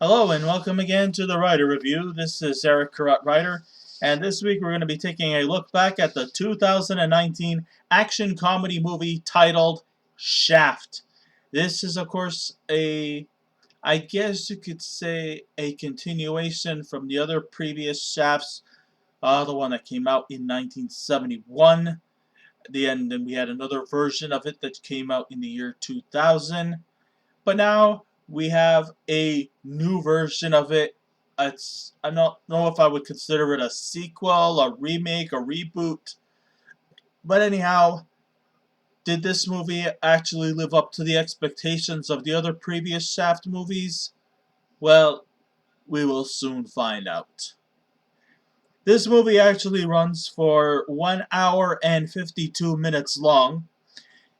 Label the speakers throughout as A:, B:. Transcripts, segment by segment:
A: Hello and welcome again to the Writer Review. This is Eric Carrot Writer, and this week we're going to be taking a look back at the 2019 action comedy movie titled Shaft. This is, of course, I guess you could say, a continuation from the other previous Shafts, the one that came out in 1971. Then we had another version of it that came out in the year 2000. But now we have a new version of it. I don't know if I would consider it a sequel, a remake, a reboot. But anyhow, did this movie actually live up to the expectations of the other previous Shaft movies? Well, we will soon find out. This movie actually runs for 1 hour and 52 minutes long.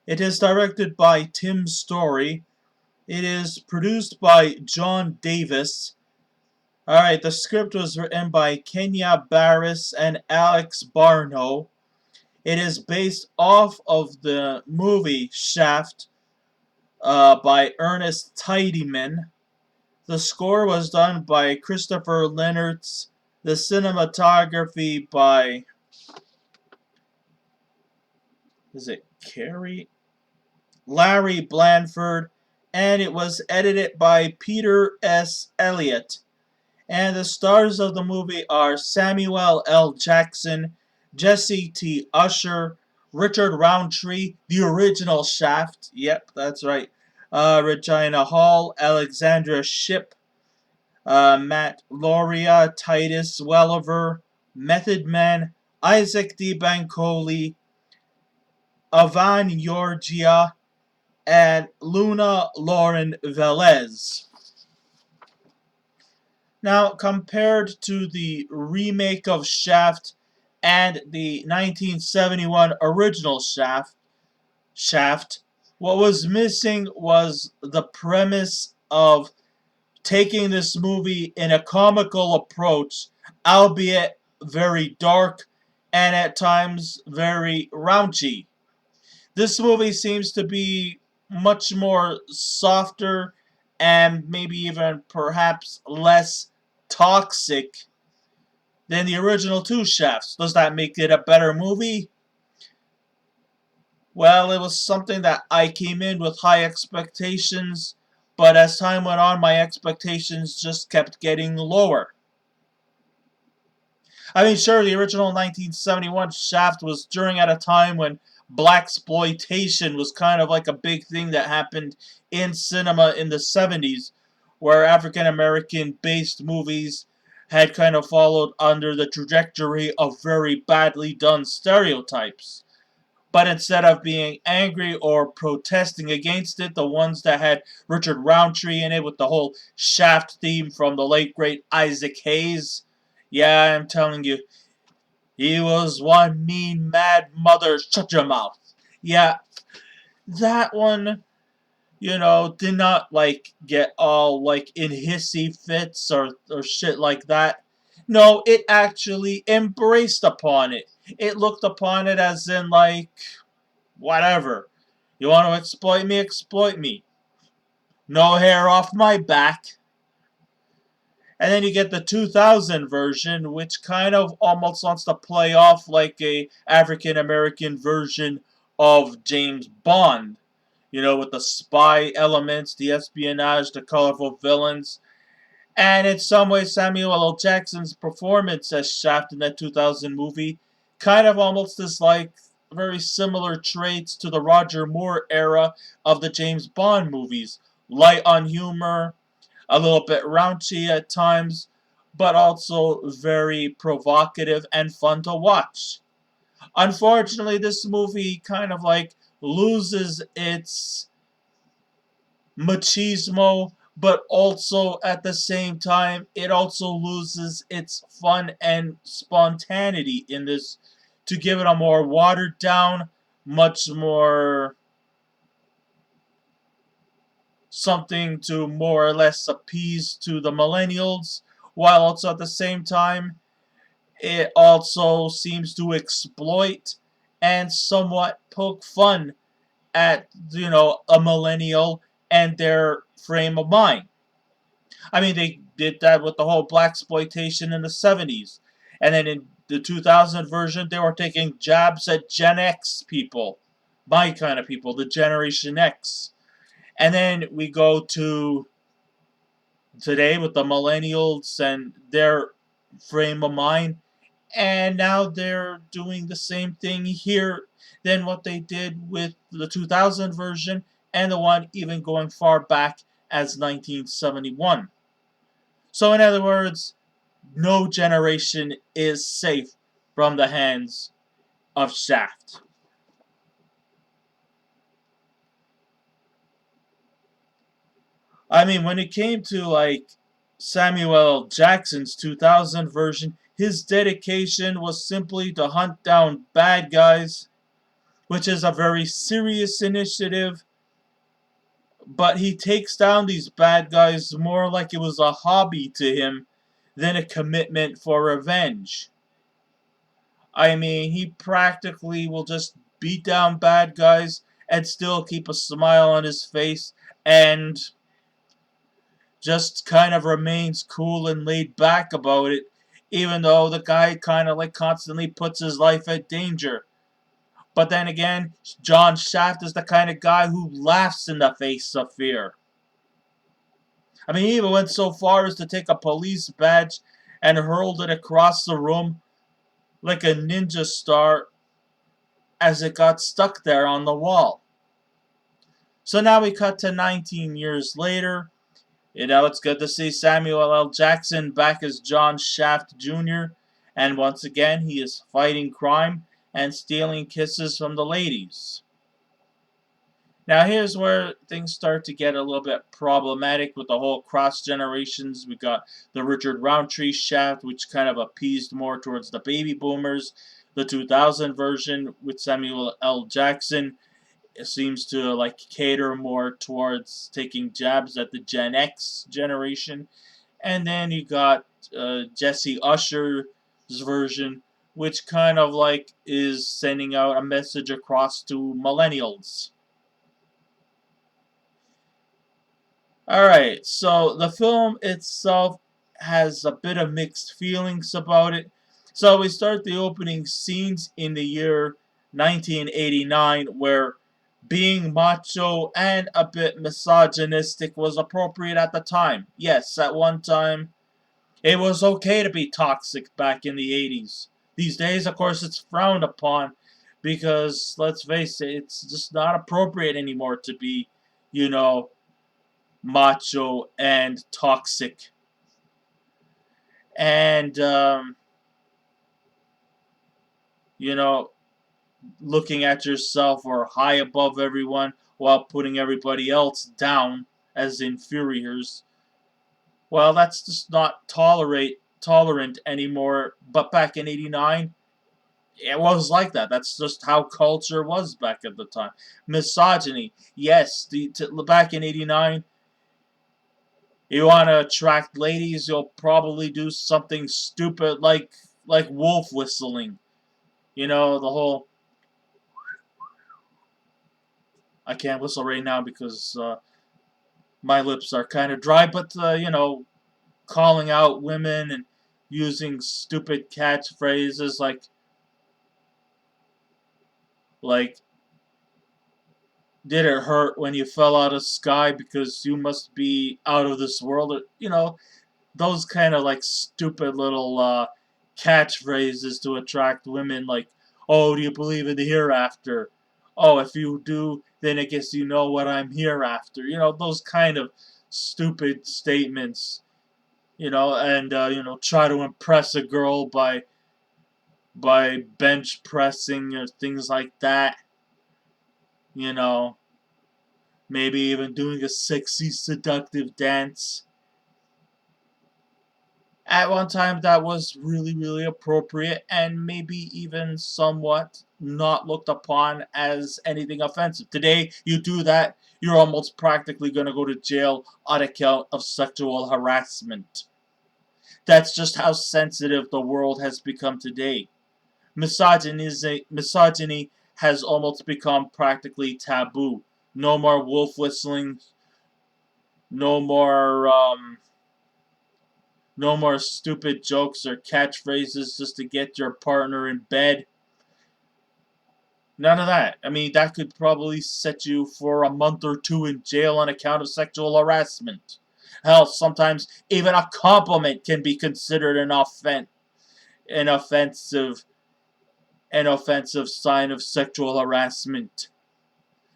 A: It is directed by Tim Story. It is produced by John Davis. Alright, the script was written by Kenya Barris and Alex Barno. It is based off of the movie Shaft by Ernest Tidyman. The score was done by Christopher Leonards. The cinematography by, is it Carrie? Larry Blanford. And it was edited by Peter S. Elliott. And the stars of the movie are Samuel L. Jackson, Jessie T. Usher, Richard Roundtree, the original Shaft. Yep, that's right. Regina Hall, Alexandra Shipp, Matt Lauria, Titus Welliver, Method Man, Issach D. Bankole, Avan Jogia, and Luna Lauren Velez. Now, compared to the remake of Shaft and the 1971 original Shaft, what was missing was the premise of taking this movie in a comical approach, albeit very dark and at times very raunchy. This movie seems to be much more softer and maybe even perhaps less toxic than the original two Shafts. Does that make it a better movie? Well, it was something that I came in with high expectations, but as time went on, my expectations just kept getting lower. I mean, sure, the original 1971 Shaft was during at a time when blaxploitation was kind of like a big thing that happened in cinema in the 70s, where African American based movies had kind of followed under the trajectory of very badly done stereotypes. But instead of being angry or protesting against it, the ones that had Richard Roundtree in it with the whole Shaft theme from the late great Isaac Hayes, yeah, I'm telling you, he was one mean mad mother. Shut your mouth. Yeah, that one, did not get all in hissy fits or shit like that. No, it actually embraced upon it. It looked upon it as in whatever. You want to exploit me? Exploit me. No hair off my back. And then you get the 2000 version, which kind of almost wants to play off like a African American version of James Bond. With the spy elements, the espionage, the colorful villains. And in some ways, Samuel L. Jackson's performance as Shaft in that 2000 movie kind of almost is very similar traits to the Roger Moore era of the James Bond movies. Light on humor, a little bit raunchy at times, but also very provocative and fun to watch. Unfortunately, this movie kind of loses its machismo, but also at the same time, it also loses its fun and spontaneity in this to give it a more watered down, much more something to more or less appease to the millennials, while also at the same time, it also seems to exploit and somewhat poke fun at, a millennial and their frame of mind. I mean, they did that with the whole black exploitation in the 70s. And then in the 2000 version, they were taking jabs at Gen X people. My kind of people, the Generation X. And then we go to today with the millennials and their frame of mind. And now they're doing the same thing here than what they did with the 2000 version and the one even going far back as 1971. So, in other words, no generation is safe from the hands of Shaft. I mean, when it came to like Samuel L. Jackson's 2000 version, his dedication was simply to hunt down bad guys, which is a very serious initiative, but he takes down these bad guys more like it was a hobby to him than a commitment for revenge. I mean, he practically will just beat down bad guys and still keep a smile on his face and just kind of remains cool and laid back about it, even though the guy kind of like constantly puts his life at danger. But then again, John Shaft is the kind of guy who laughs in the face of fear. I mean, he even went so far as to take a police badge and hurled it across the room like a ninja star as it got stuck there on the wall. So now we cut to 19 years later. It's good to see Samuel L. Jackson back as John Shaft Jr., and once again he is fighting crime and stealing kisses from the ladies. Now here's where things start to get a little bit problematic with the whole cross generations. We got the Richard Roundtree Shaft, which kind of appeased more towards the baby boomers. The 2000 version with Samuel L. Jackson seems to like cater more towards taking jabs at the Gen X generation. And then you got Jessie Usher's version, which kind of like is sending out a message across to millennials. Alright, so the film itself has a bit of mixed feelings about it. So we start the opening scenes in the year 1989, where being macho and a bit misogynistic was appropriate at the time. Yes, at one time, it was okay to be toxic back in the 80s. These days, of course, it's frowned upon because, let's face it, it's just not appropriate anymore to be, you know, macho and toxic. And, you know, looking at yourself or high above everyone while putting everybody else down as inferiors. Well, that's just not tolerant anymore. But back in '89, it was like that. That's just how culture was back at the time. Misogyny, yes. Back in '89, you want to attract ladies, you'll probably do something stupid like wolf whistling. You know, the whole. I can't whistle right now because my lips are kind of dry, but calling out women and using stupid catchphrases like did it hurt when you fell out of sky because you must be out of this world, or those kind of like stupid little catchphrases to attract women, like, oh, do you believe in the hereafter? Oh, if you do, then I guess you know what I'm hereafter. Those kind of stupid statements. And try to impress a girl by bench pressing or things like that. You know, maybe even doing a sexy, seductive dance. At one time, that was really, really appropriate and maybe even somewhat not looked upon as anything offensive. Today, you do that, you're almost practically going to go to jail on account of sexual harassment. That's just how sensitive the world has become today. Misogyny has almost become practically taboo. No more wolf whistling. No more No more stupid jokes or catchphrases just to get your partner in bed. None of that. I mean, that could probably set you for a month or two in jail on account of sexual harassment. Hell, sometimes even a compliment can be considered an offensive, an offensive sign of sexual harassment.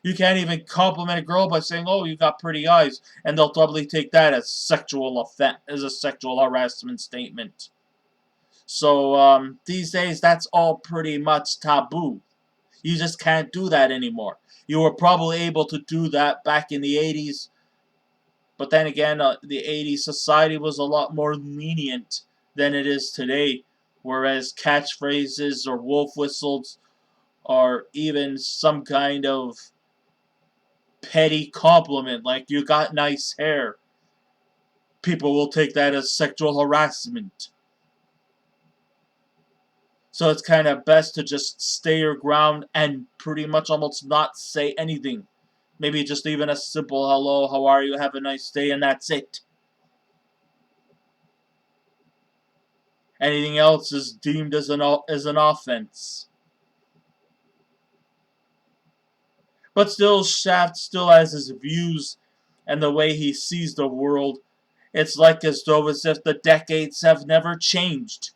A: You can't even compliment a girl by saying, "Oh, you got pretty eyes," and they'll probably take that as as a sexual harassment statement. So these days, that's all pretty much taboo. You just can't do that anymore. You were probably able to do that back in the 80s, but then again, the 80s society was a lot more lenient than it is today, whereas catchphrases or wolf whistles or even some kind of petty compliment like "you got nice hair," people will take that as sexual harassment. So it's kind of best to just stay your ground and pretty much almost not say anything. Maybe just even a simple "hello, how are you, have a nice day," and that's it. Anything else is deemed as an offense. But still, Shaft still has his views and the way he sees the world. It's like as if the decades have never changed.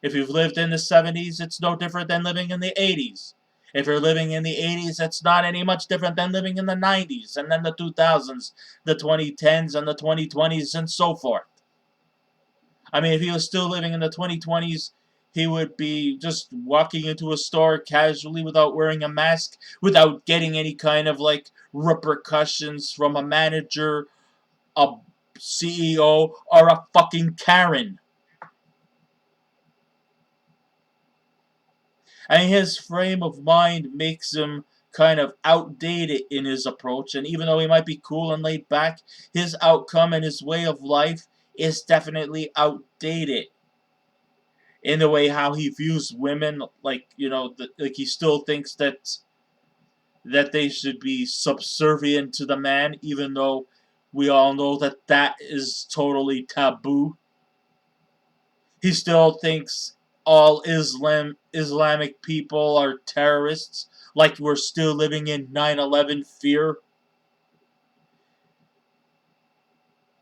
A: If you've lived in the 70s, it's no different than living in the 80s. If you're living in the 80s, it's not any much different than living in the 90s, and then the 2000s, the 2010s, and the 2020s, and so forth. I mean, if he was still living in the 2020s, he would be just walking into a store casually without wearing a mask, without getting any kind of like repercussions from a manager, a CEO, or a fucking Karen. And his frame of mind makes him kind of outdated in his approach. And even though he might be cool and laid back, his outcome and his way of life is definitely outdated in the way how he views women. Like, like he still thinks that they should be subservient to the man, even though we all know that that is totally taboo. He still thinks all Islamic people are terrorists, like we're still living in 9/11 fear.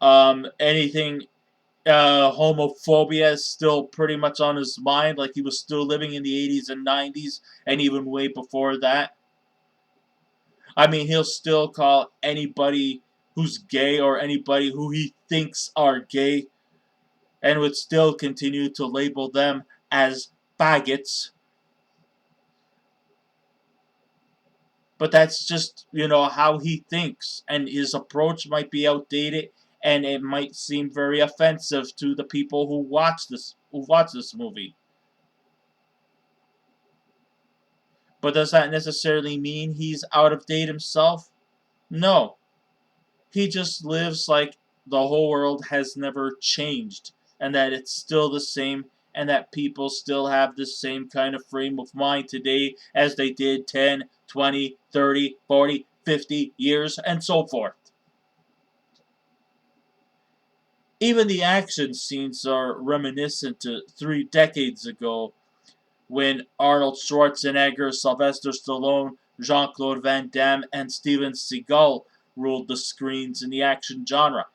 A: Anything homophobia is still pretty much on his mind, like he was still living in the 80s and 90s, and even way before that. I mean, he'll still call anybody who's gay or anybody who he thinks are gay, and would still continue to label them as faggots. But that's just, how he thinks, and his approach might be outdated, and it might seem very offensive to the people who watch this movie. But does that necessarily mean he's out of date himself? No. He just lives like the whole world has never changed, and that it's still the same, and that people still have the same kind of frame of mind today as they did 10, 20, 30, 40, 50 years, and so forth. Even the action scenes are reminiscent to 3 decades ago, when Arnold Schwarzenegger, Sylvester Stallone, Jean-Claude Van Damme, and Steven Seagal ruled the screens in the action genre.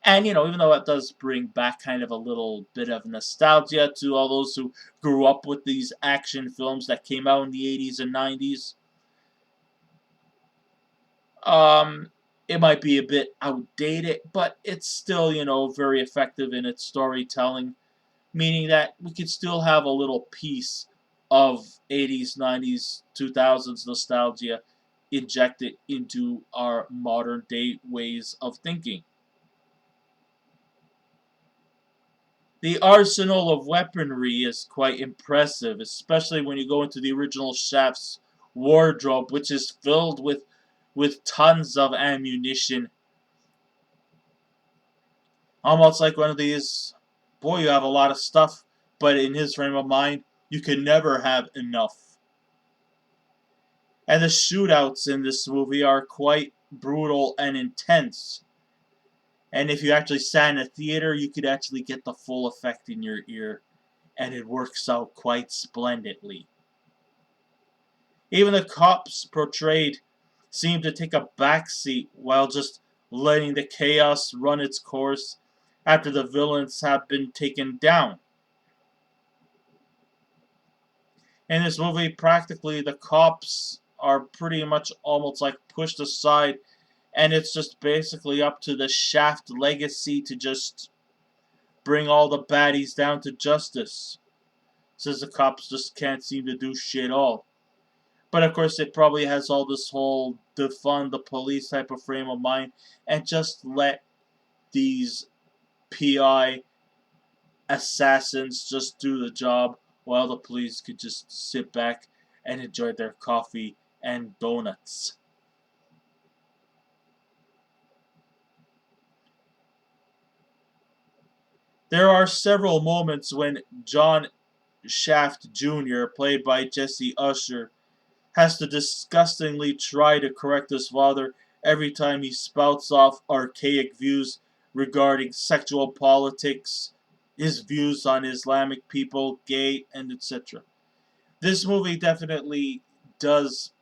A: And, even though it does bring back kind of a little bit of nostalgia to all those who grew up with these action films that came out in the 80s and 90s, um, it might be a bit outdated, but it's still, very effective in its storytelling, meaning that we could still have a little piece of 80s, 90s, 2000s nostalgia injected into our modern day ways of thinking. The arsenal of weaponry is quite impressive, especially when you go into the original Shaft's wardrobe, which is filled with tons of ammunition. Almost like one of these, boy, you have a lot of stuff, but in his frame of mind, you can never have enough. And the shootouts in this movie are quite brutal and intense. And if you actually sat in a theater, you could actually get the full effect in your ear, and it works out quite splendidly. Even the cops portrayed seem to take a backseat while just letting the chaos run its course after the villains have been taken down. In this movie, practically the cops are pretty much almost like pushed aside, and it's just basically up to the Shaft legacy to just bring all the baddies down to justice, since the cops just can't seem to do shit all. But of course, it probably has all this whole defund the police type of frame of mind, and just let these PI assassins just do the job while the police could just sit back and enjoy their coffee and donuts. There are several moments when John Shaft Jr., played by Jesse Usher, has to disgustingly try to correct his father every time he spouts off archaic views regarding sexual politics, his views on Islamic people, gay, and etc. This movie definitely does,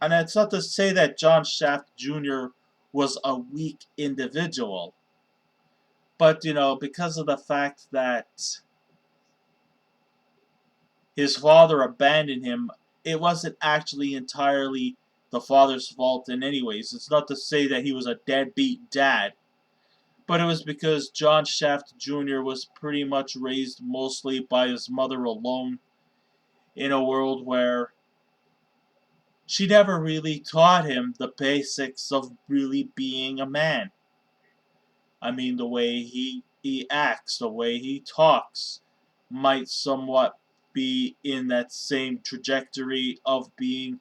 A: and it's not to say that John Shaft Jr. was a weak individual, but because of the fact that his father abandoned him, it wasn't actually entirely the father's fault in any ways. It's not to say that he was a deadbeat dad, but it was because John Shaft Jr. was pretty much raised mostly by his mother alone in a world where she never really taught him the basics of really being a man. I mean, the way he acts, the way he talks, might somewhat be in that same trajectory of being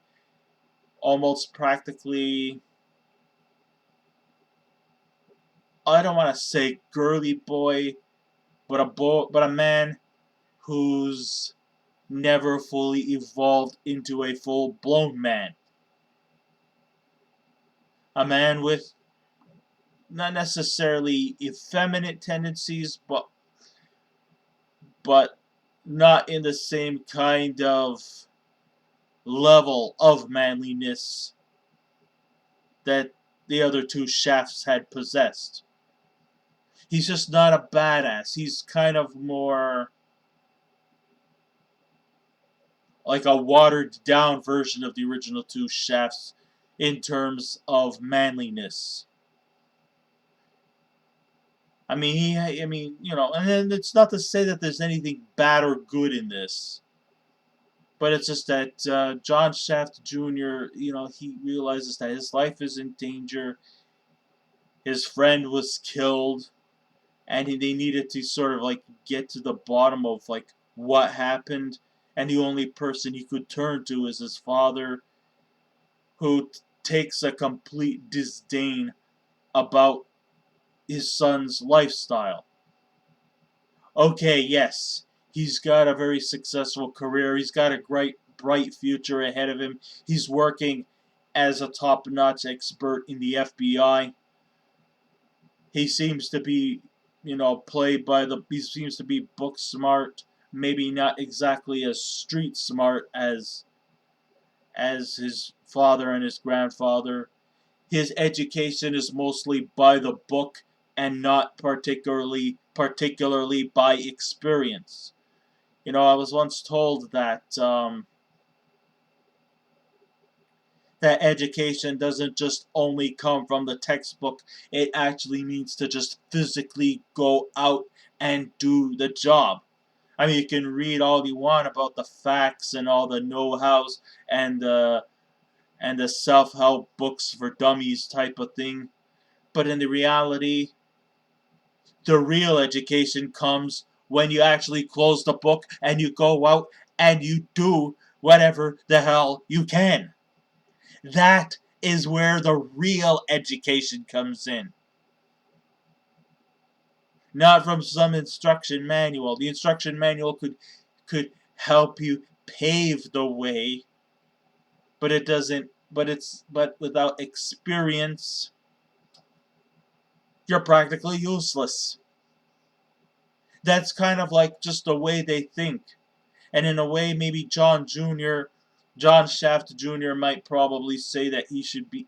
A: almost practically, I don't want to say girly boy, but a man who's never fully evolved into a full-blown man. A man with not necessarily effeminate tendencies, but not in the same kind of level of manliness that the other two Shafts had possessed. He's just not a badass. He's kind of more like a watered down version of the original two Shafts in terms of manliness. And then it's not to say that there's anything bad or good in this, but it's just that John Shaft Jr., he realizes that his life is in danger. His friend was killed, and they needed to sort of like get to the bottom of like what happened, and the only person he could turn to is his father, who takes a complete disdain about his son's lifestyle. Okay, yes, he's got a very successful career. He's got a great, bright future ahead of him. He's working as a top-notch expert in the FBI. He seems to be, he seems to be book smart. Maybe not exactly as street smart as his father and his grandfather. His education is mostly by the book and not particularly by experience. I was once told that education doesn't just only come from the textbook. It actually needs to just physically go out and do the job. I mean, you can read all you want about the facts and all the know-hows and the self-help books for dummies type of thing, but in the reality, the real education comes when you actually close the book and you go out and you do whatever the hell you can. That is where the real education comes in. Not from some instruction manual. The instruction manual could help you pave the way, but it doesn't but without experience, you're practically useless. That's kind of like just the way they think. And in a way, maybe John Shaft Jr. might probably say that he should be,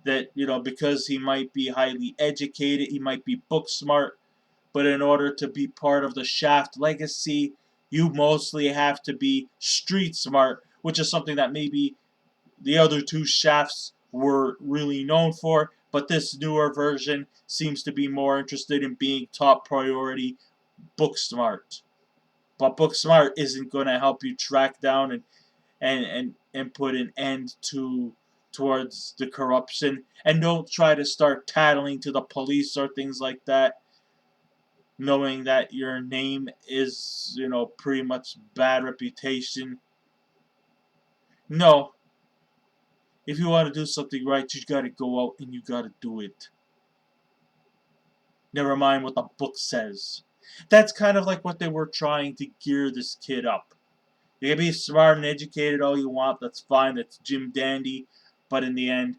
A: because he might be highly educated, he might be book smart, but in order to be part of the Shaft legacy, you mostly have to be street smart, which is something that maybe the other two Shafts were really known for, but this newer version seems to be more interested in being top priority book smart. But book smart isn't going to help you track down and put an end towards the corruption. And don't try to start tattling to the police or things like that, knowing that your name is, pretty much bad reputation. No. If you want to do something right, you gotta go out and you gotta do it. Never mind what the book says. That's kind of like what they were trying to gear this kid up. You can be smart and educated all you want, that's fine, that's Jim Dandy, but in the end,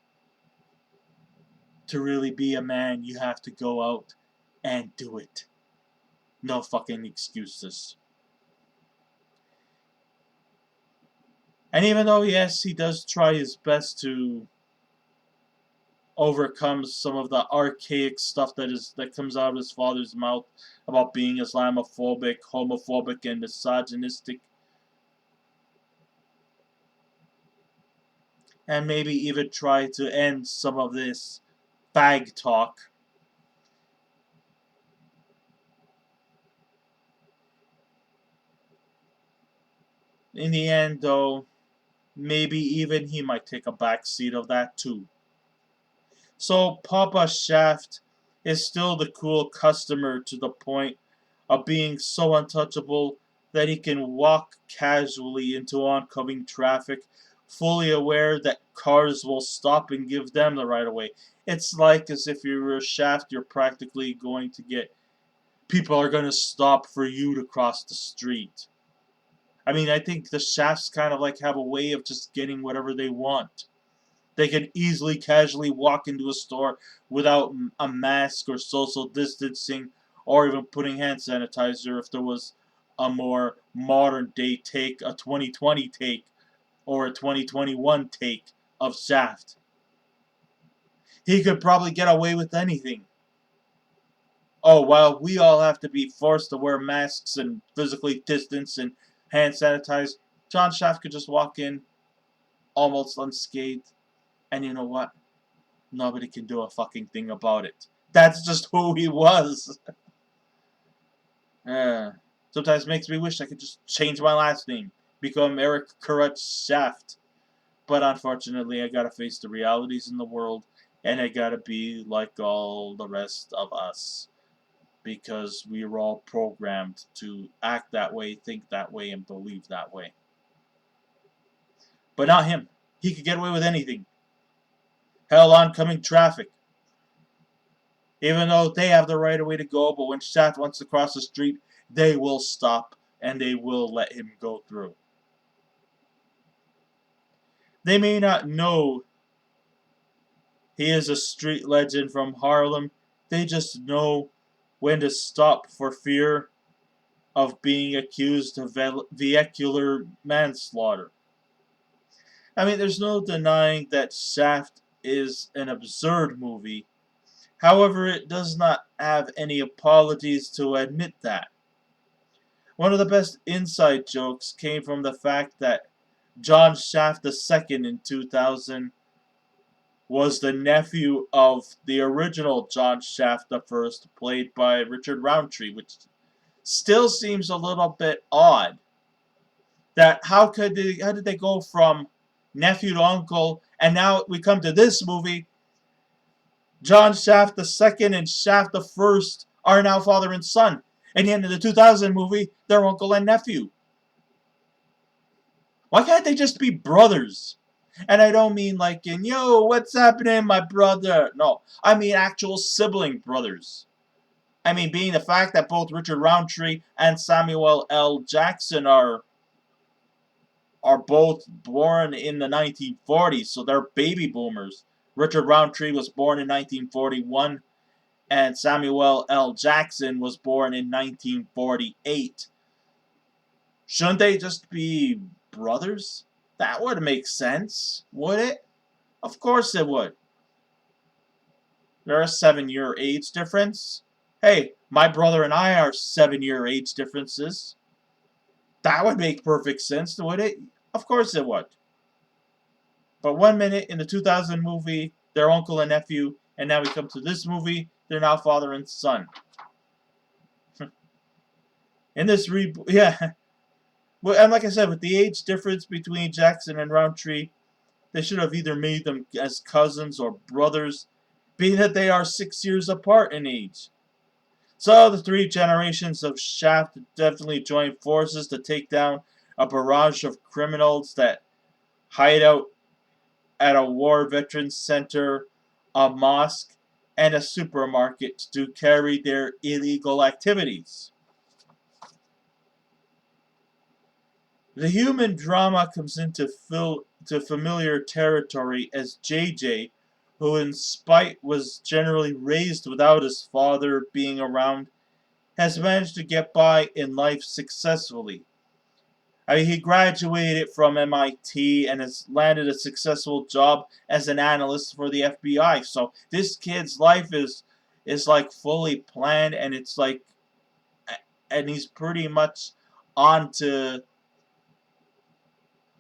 A: to really be a man, you have to go out and do it. No fucking excuses. And even though, yes, he does try his best to overcome some of the archaic stuff that comes out of his father's mouth about being Islamophobic, homophobic, and misogynistic, and maybe even try to end some of this fag talk. In the end, though, maybe even he might take a backseat of that too. So Papa Shaft is still the cool customer to the point of being so untouchable that he can walk casually into oncoming traffic, fully aware that cars will stop and give them the right of way. It's like as if you were a Shaft, you're practically going to get people are going to stop for you to cross the street. I mean, I think the Shafts kind of like have a way of just getting whatever they want. They can easily, casually walk into a store without a mask or social distancing or even putting hand sanitizer if there was a more modern day take, a 2020 take, or a 2021 take of Shaft. He could probably get away with anything. Oh, while we all have to be forced to wear masks and physically distance and hand sanitize, John Shaft could just walk in almost unscathed. And you know what? Nobody can do a fucking thing about it. That's just who he was. Sometimes makes me wish I could just change my last name. Become Eric Kurut Shaft. But unfortunately, I gotta face the realities in the world. And I gotta be like all the rest of us. Because we are all programmed to act that way, think that way, and believe that way. But not him. He could get away with anything. Hell, oncoming traffic. Even though they have the right of way to go, but when Shaft wants to cross the street, they will stop and they will let him go through. They may not know he is a street legend from Harlem. They just know when to stop for fear of being accused of vehicular manslaughter. I mean, there's no denying that Shaft is an absurd movie. However, it does not have any apologies to admit that. One of the best inside jokes came from the fact that John Shaft II in 2000 was the nephew of the original John Shaft I, played by Richard Roundtree, which still seems a little bit odd. That how did they go from nephew to uncle, and now we come to this movie, John Shaft II and Shaft I are now father and son. At the end of the 2000 movie, they're uncle and nephew. Why can't they just be brothers? And I don't mean like in, yo, what's happening, my brother? No, I mean actual sibling brothers. I mean, being the fact that both Richard Roundtree and Samuel L. Jackson are both born in the 1940s, so they're baby boomers. Richard Roundtree was born in 1941, and Samuel L. Jackson was born in 1948. Shouldn't they just be brothers? That would make sense, would it? Of course it would. There's a 7-year age difference. Hey, my brother and I are 7-year age differences. That would make perfect sense, would it? Of course it would. But 1 minute in the 2000 movie, they're uncle and nephew, and now we come to this movie, they're now father and son. In this reboot, yeah. Well, and like I said, with the age difference between Jackson and Roundtree, they should have either made them as cousins or brothers, being that they are 6 years apart in age. So the three generations of Shaft definitely joined forces to take down a barrage of criminals that hide out at a war veterans center, a mosque, and a supermarket to carry their illegal activities. The human drama comes into familiar territory as JJ, who in spite was generally raised without his father being around, has managed to get by in life successfully. I mean, he graduated from MIT and has landed a successful job as an analyst for the FBI. So this kid's life is like fully planned, and it's like, and he's pretty much onto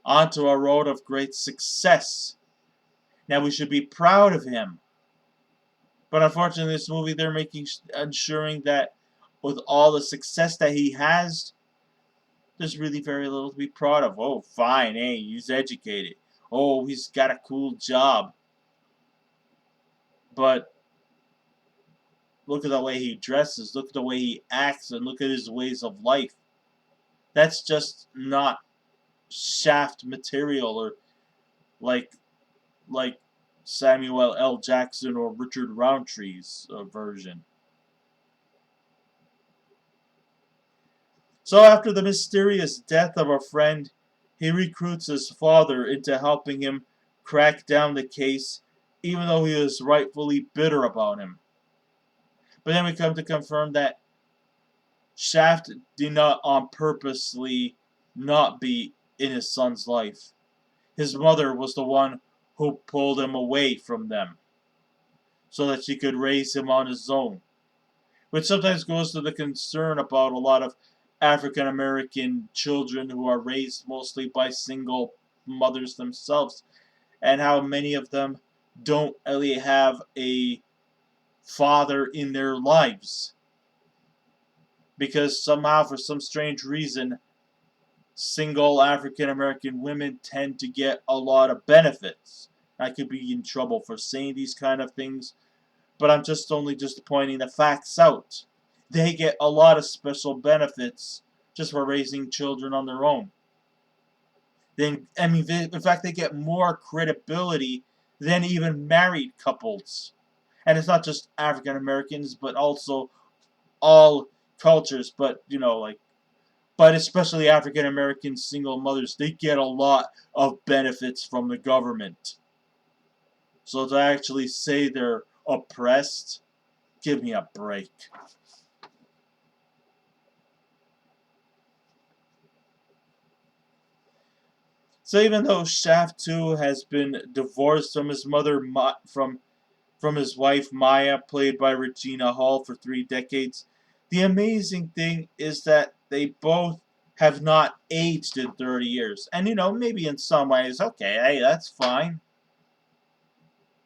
A: onto a road of great success. Now we should be proud of him. But unfortunately, in this movie, they're ensuring that with all the success that he has, there's really very little to be proud of. Oh, fine, hey, he's educated. Oh, he's got a cool job. But look at the way he dresses, look at the way he acts, and look at his ways of life. That's just not Shaft material, or like like Samuel L. Jackson or Richard Roundtree's version. So after the mysterious death of a friend, he recruits his father into helping him crack down the case, even though he is rightfully bitter about him. But then we come to confirm that Shaft did not on purposely not be in his son's life. His mother was the one who pulled him away from them so that she could raise him on his own. Which sometimes goes to the concern about a lot of African American children who are raised mostly by single mothers themselves, and how many of them don't really have a father in their lives. Because somehow, for some strange reason, single African American women tend to get a lot of benefits. I could be in trouble for saying these kind of things, but I'm just pointing the facts out. They get a lot of special benefits just for raising children on their own. Then, I mean, in fact, they get more credibility than even married couples. And it's not just African Americans, but also all cultures. But but especially African American single mothers, they get a lot of benefits from the government. So to actually say they're oppressed, give me a break. So even though Shaft 2 has been divorced from his mother, from his wife Maya, played by Regina Hall, for 3 decades, the amazing thing is that they both have not aged in 30 years. And maybe in some ways, okay, hey, that's fine.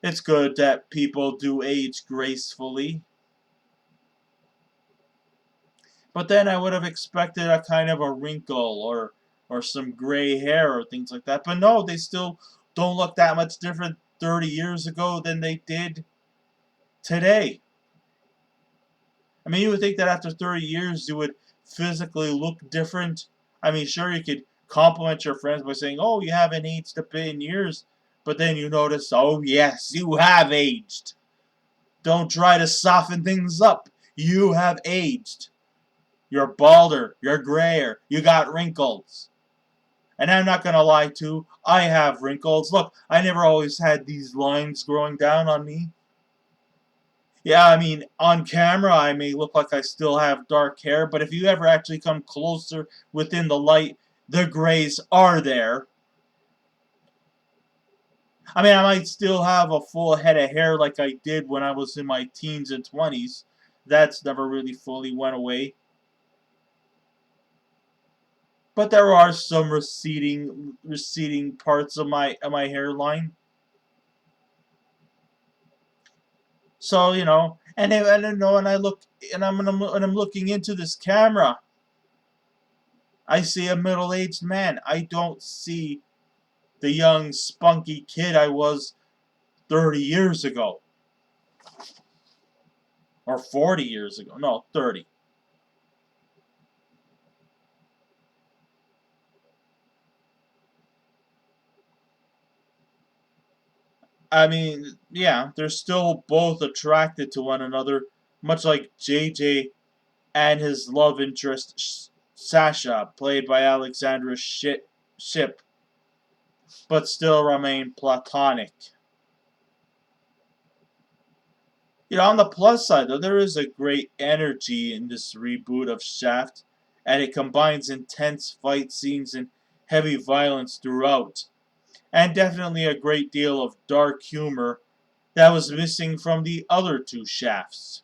A: It's good that people do age gracefully. But then I would have expected a kind of a wrinkle or some gray hair or things like that. But no, they still don't look that much different 30 years ago than they did today. I mean, you would think that after 30 years you would physically look different. I mean, sure, you could compliment your friends by saying, oh, you haven't aged a bit in years. But then you notice, oh, yes, you have aged. Don't try to soften things up. You have aged. You're balder. You're grayer. You got wrinkles. And I'm not going to lie too, I have wrinkles. Look, I never always had these lines growing down on me. Yeah, I mean, on camera I may look like I still have dark hair, but if you ever actually come closer within the light, the grays are there. I mean, I might still have a full head of hair like I did when I was in my teens and 20s. That's never really fully went away. But there are some receding parts of my hairline. So, and I know, and I look, and I'm looking into this camera. I see a middle-aged man. I don't see the young, spunky kid I was 30 years ago. Or 40 years ago. No, 30. I mean, yeah, they're still both attracted to one another, much like JJ and his love interest, Sasha, played by Alexandra Shipp, but still remain platonic. On the plus side, though, there is a great energy in this reboot of Shaft, and it combines intense fight scenes and heavy violence throughout, and definitely a great deal of dark humor that was missing from the other two Shafts.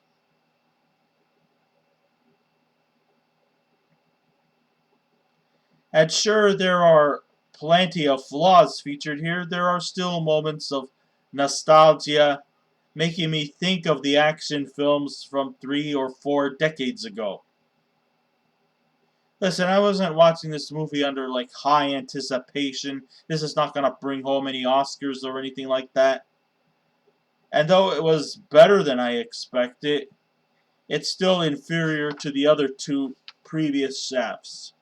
A: And sure, there are plenty of flaws featured here. There are still moments of nostalgia, making me think of the action films from 3 or 4 decades ago. Listen, I wasn't watching this movie under like high anticipation. This is not gonna bring home any Oscars or anything like that. And though it was better than I expected, it's still inferior to the other two previous Shafts.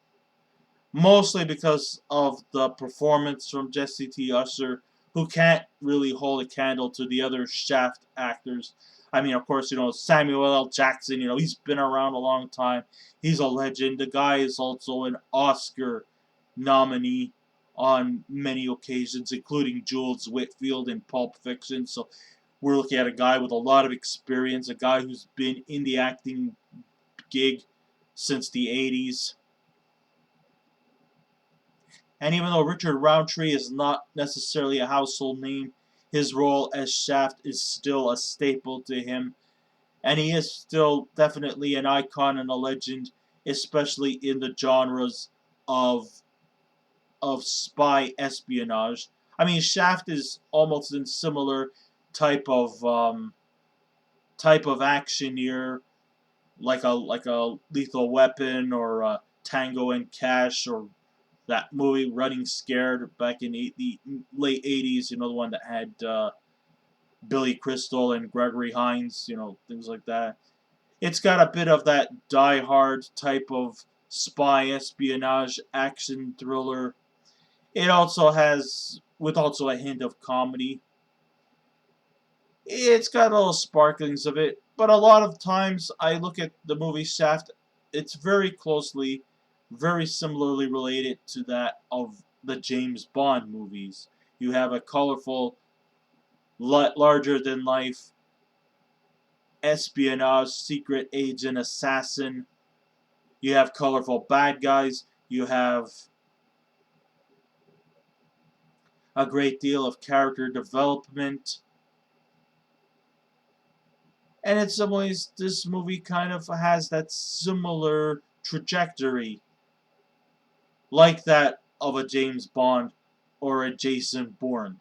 A: Mostly because of the performance from Jessie T. Usher, who can't really hold a candle to the other Shaft actors. I mean, of course, Samuel L. Jackson, he's been around a long time. He's a legend. The guy is also an Oscar nominee on many occasions, including Jules Whitfield in Pulp Fiction. So we're looking at a guy with a lot of experience, a guy who's been in the acting gig since the 80s. And even though Richard Roundtree is not necessarily a household name, his role as Shaft is still a staple to him. And he is still definitely an icon and a legend, especially in the genres of spy espionage. I mean, Shaft is almost in similar type of action here, like a Lethal Weapon or Tango and Cash or that movie Running Scared back in the late 80s, the one that had Billy Crystal and Gregory Hines, things like that. It's got a bit of that Die Hard type of spy espionage action thriller. It also has, with also a hint of comedy. It's got little sparklings of it, but a lot of times I look at the movie Shaft, it's very similarly related to that of the James Bond movies. You have a colorful, larger than life espionage, secret agent, assassin. You have colorful bad guys. You have a great deal of character development. And in some ways, this movie kind of has that similar trajectory, like that of a James Bond or a Jason Bourne.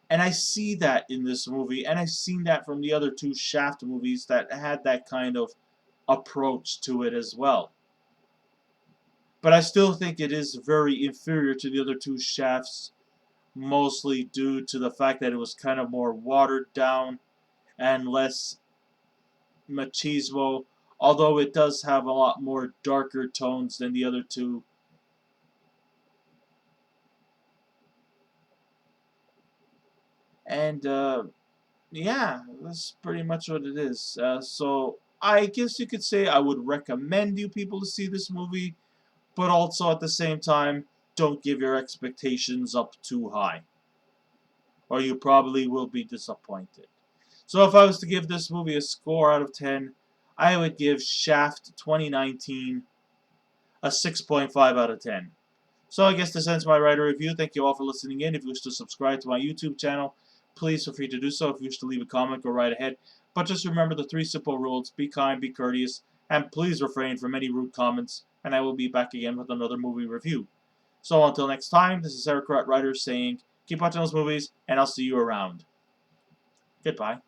A: And I see that in this movie, and I've seen that from the other two Shaft movies that had that kind of approach to it as well. But I still think it is very inferior to the other two Shafts, mostly due to the fact that it was kind of more watered down and less machismo, although it does have a lot more darker tones than the other two. And yeah, that's pretty much what it is. So I guess you could say I would recommend you people to see this movie, but also at the same time, don't give your expectations up too high, or you probably will be disappointed. So if I was to give this movie a score out of 10, I would give Shaft 2019 a 6.5 out of 10. So I guess this ends my writer review. Thank you all for listening in. If you wish to subscribe to my YouTube channel, please feel free to do so. If you wish to leave a comment, go right ahead. But just remember the 3 simple rules. Be kind, be courteous, and please refrain from any rude comments. And I will be back again with another movie review. So until next time, this is Eric Writer saying, keep watching those movies, and I'll see you around. Goodbye.